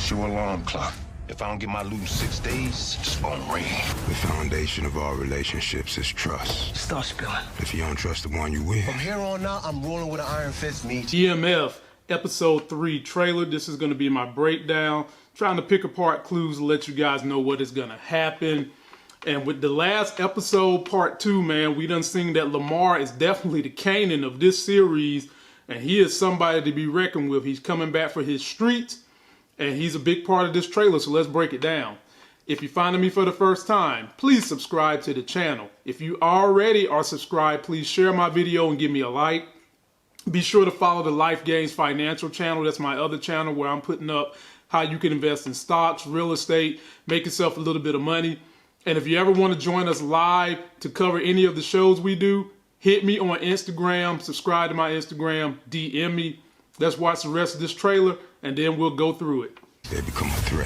It's your alarm clock. If I don't get my loot in 6 days, it's gonna rain. The foundation of all relationships is trust. Start spilling. If you don't trust the one you with. From here on out, I'm rolling with an iron fist, Meech. BMF Episode 3 trailer. This is going to be my breakdown. Trying to pick apart clues to let you guys know what is going to happen. And with the last episode, part 2, man, we done seen that Lamar is definitely the Kanan of this series. And he is somebody to be reckoned with. He's coming back for his streets. And he's a big part of this trailer, so let's break it down. If you're finding me for the first time, please subscribe to the channel. If you already are subscribed, please share my video and give me a like. Be sure to follow the Life Gains Financial channel. That's my other channel where I'm putting up how you can invest in stocks, real estate, make yourself a little bit of money. And if you ever want to join us live to cover any of the shows we do, hit me on Instagram, subscribe to my Instagram, DM me. Let's watch the rest of this trailer, and then we'll go through it. They become a threat.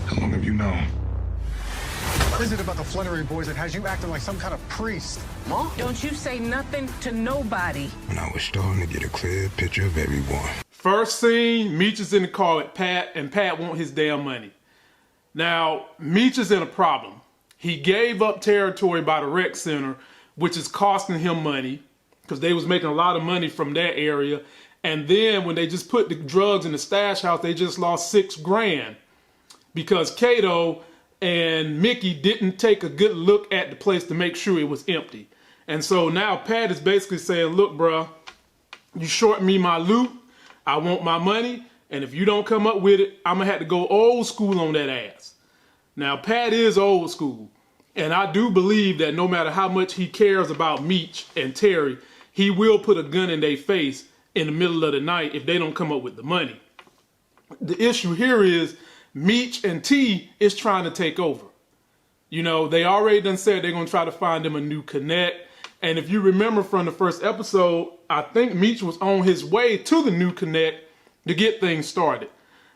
How long have you known? What is it about the Fluttery Boys that has you acting like some kind of priest? Mom? Don't you say nothing to nobody. When I was starting to get a clear picture of everyone. First scene, Meech is in the car with Pat, and Pat wants his damn money. Now, Meech is in a problem. He gave up territory by the rec center, which is costing him money, because they was making a lot of money from that area. And then when they just put the drugs in the stash house, they just lost $6 grand because Kato and Mickey didn't take a good look at the place to make sure it was empty. And so now Pat is basically saying, look, bro, you short me my loot. I want my money. And if you don't come up with it, I'm going to have to go old school on that ass. Now, Pat is old school. And I do believe that no matter how much he cares about Meech and Terry, he will put a gun in their face in the middle of the night if they don't come up with the money. The issue here is Meech and T is trying to take over. You know, they already done said they're going to try to find them a new connect. And if you remember from the first episode, I think Meech was on his way to the new connect to get things started.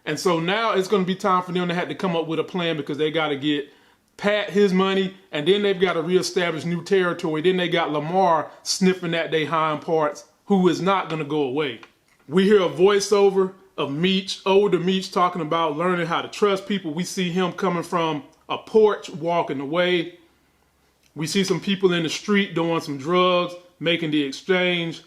And so now it's going to be time for them to have to come up with a plan because they got to get Pat his money, and then they've got to reestablish new territory. Then they got Lamar sniffing at their hind parts, who is not going to go away. We hear a voiceover of Meech, older Meech, talking about learning how to trust people. We see him coming from a porch, walking away. We see some people in the street doing some drugs, making the exchange.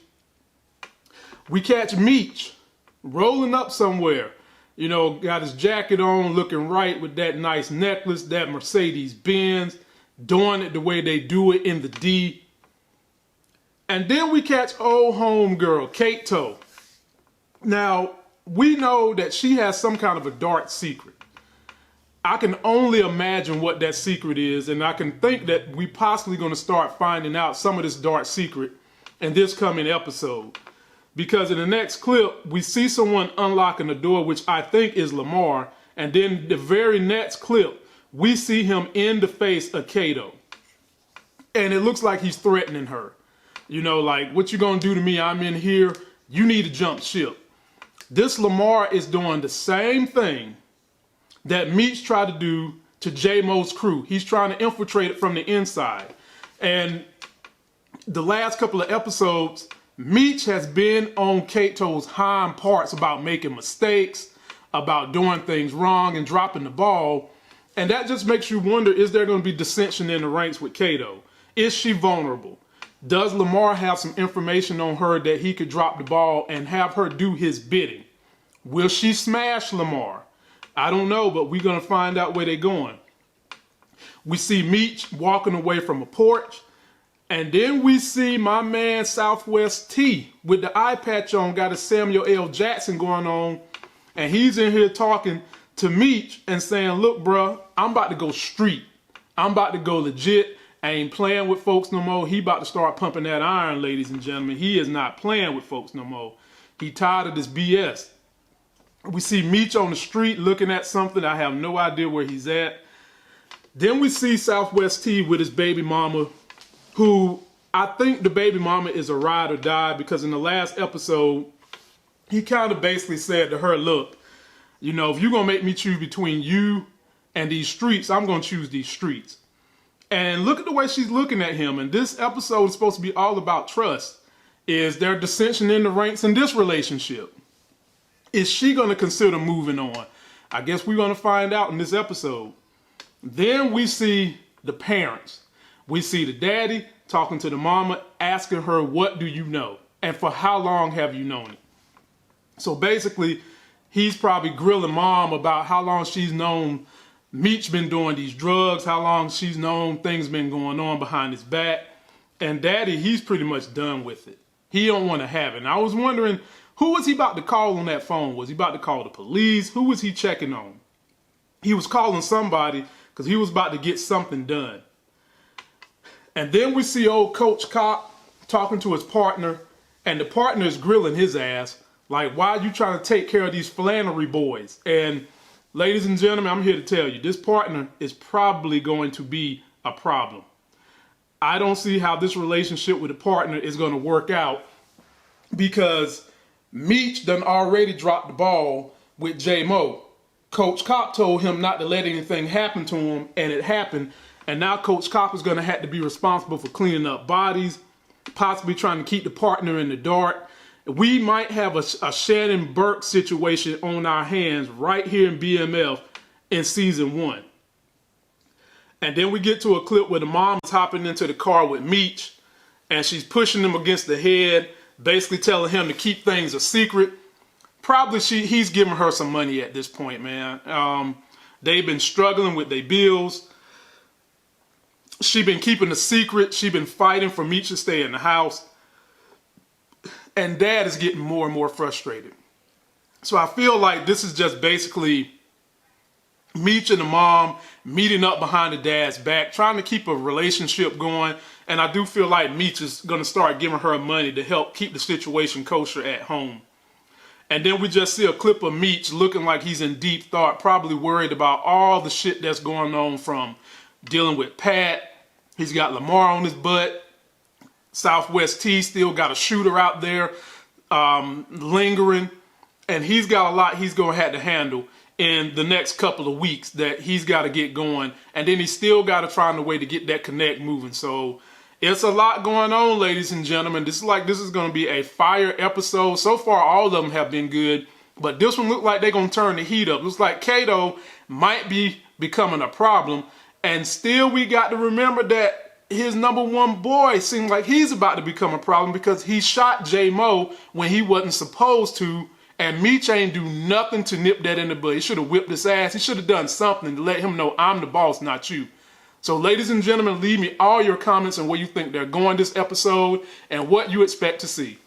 We catch Meech rolling up somewhere. You know, got his jacket on, looking right with that nice necklace, that Mercedes Benz, doing it the way they do it in the D. And then we catch old homegirl, Kato. Now, we know that she has some kind of a dark secret. I can only imagine what that secret is, and I can think that we possibly going to start finding out some of this dark secret in this coming episode. Because in the next clip, we see someone unlocking the door, which I think is Lamar. And then the very next clip, we see him in the face of Kato. And it looks like he's threatening her. You know, like, what you gonna do to me? I'm in here. You need to jump ship. This Lamar is doing the same thing that Meech tried to do to J-Mo's crew. He's trying to infiltrate it from the inside. And the last couple of episodes, Meech has been on Kato's hind parts about making mistakes, about doing things wrong and dropping the ball. And that just makes you wonder, is there going to be dissension in the ranks with Kato? Is she vulnerable? Does Lamar have some information on her that he could drop the ball and have her do his bidding? Will she smash Lamar? I don't know, but we're going to find out where they're going. We see Meech walking away from a porch. And then we see my man Southwest T with the eye patch on, got a Samuel L. Jackson going on. And he's in here talking to Meech and saying, look, bro, I'm about to go street. I'm about to go legit. I ain't playing with folks no more. He about to start pumping that iron, ladies and gentlemen. He is not playing with folks no more. He tired of this BS. We see Meech on the street looking at something. I have no idea where he's at. Then we see Southwest T with his baby mama, who I think the baby mama is a ride or die, because in the last episode, he kind of basically said to her, look, you know, if you're going to make me choose between you and these streets, I'm going to choose these streets. And look at the way she's looking at him. And this episode is supposed to be all about trust. Is there dissension in the ranks in this relationship? Is she going to consider moving on? I guess we're going to find out in this episode. Then we see the parents. We see the daddy talking to the mama, asking her, what do you know? And for how long have you known it? So basically, he's probably grilling mom about how long she's known Meech been doing these drugs, how long she's known things been going on behind his back. And daddy, he's pretty much done with it. He don't want to have it. And I was wondering, who was he about to call on that phone? Was he about to call the police? Who was he checking on? He was calling somebody because he was about to get something done. And then we see old Coach Cop talking to his partner, and the partner is grilling his ass. Like, why are you trying to take care of these Flannery boys? And ladies and gentlemen, I'm here to tell you, this partner is probably going to be a problem. I don't see how this relationship with the partner is going to work out because Meech done already dropped the ball with J-Mo. Coach Cop told him not to let anything happen to him, and it happened. And now Coach Cop is going to have to be responsible for cleaning up bodies, possibly trying to keep the partner in the dark. We might have a Shannon Burke situation on our hands right here in BMF in season 1. And then we get to a clip where the mom is hopping into the car with Meech, and she's pushing him against the head, basically telling him to keep things a secret. Probably he's giving her some money at this point, man. They've been struggling with their bills. She been keeping a secret. She been fighting for Meech to stay in the house. And dad is getting more and more frustrated. So I feel like this is just basically Meech and the mom meeting up behind the dad's back, trying to keep a relationship going. And I do feel like Meech is going to start giving her money to help keep the situation kosher at home. And then we just see a clip of Meech looking like he's in deep thought, probably worried about all the shit that's going on, from dealing with Pat. He's got Lamar on his butt. Southwest T still got a shooter out there lingering. And he's got a lot he's going to have to handle in the next couple of weeks that he's got to get going. And then he's still got to find a way to get that connect moving. So it's a lot going on, ladies and gentlemen. This is going to be a fire episode. So far, all of them have been good. But this one looked like they're going to turn the heat up. Looks like Kato might be becoming a problem. And still, we got to remember that his #1 boy seems like he's about to become a problem because he shot J-Mo when he wasn't supposed to. And Meech ain't do nothing to nip that in the bud. He should have whipped his ass. He should have done something to let him know I'm the boss, not you. So ladies and gentlemen, leave me all your comments on where you think they're going this episode and what you expect to see.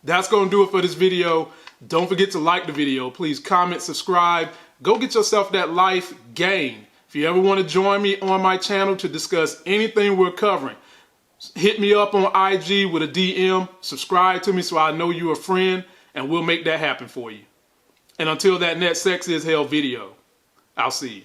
That's going to do it for this video. Don't forget to like the video. Please comment, subscribe. Go get yourself that life game. If you ever want to join me on my channel to discuss anything we're covering, hit me up on IG with a DM. Subscribe to me so I know you're a friend, and we'll make that happen for you. And until that next Sex is Hell video, I'll see you.